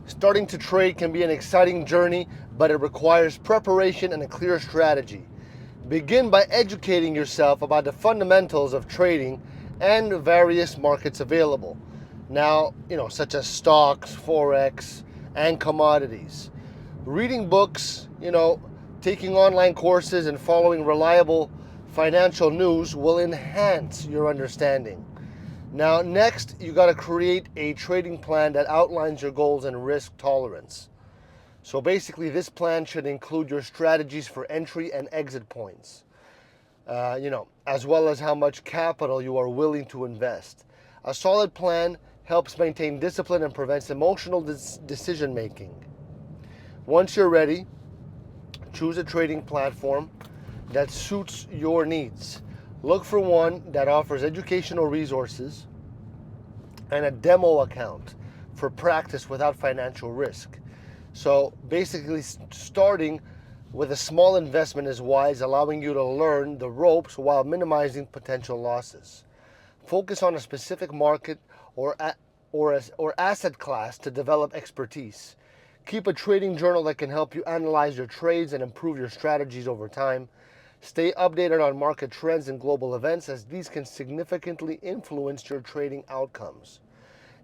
Starting to trade can be an exciting journey, but it requires preparation and a clear strategy. Begin by educating yourself about the fundamentals of trading and various markets available. Now, such as stocks, forex, and commodities. Reading books, taking online courses and following reliable financial news will enhance your understanding. Now, next, you got to create a trading plan that outlines your goals and risk tolerance. So basically, this plan should include your strategies for entry and exit points, as well as how much capital you are willing to invest. A solid plan helps maintain discipline and prevents emotional decision making. Once you're ready, choose a trading platform that suits your needs. Look for one that offers educational resources and a demo account for practice without financial risk. So basically, starting with a small investment is wise, allowing you to learn the ropes while minimizing potential losses. Focus on a specific market or asset class to develop expertise. Keep a trading journal that can help you analyze your trades and improve your strategies over time. Stay updated on market trends and global events, as these can significantly influence your trading outcomes.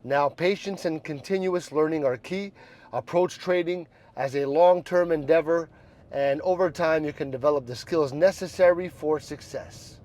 Now, patience and continuous learning are key. Approach trading as a long-term endeavor, and over time you can develop the skills necessary for success.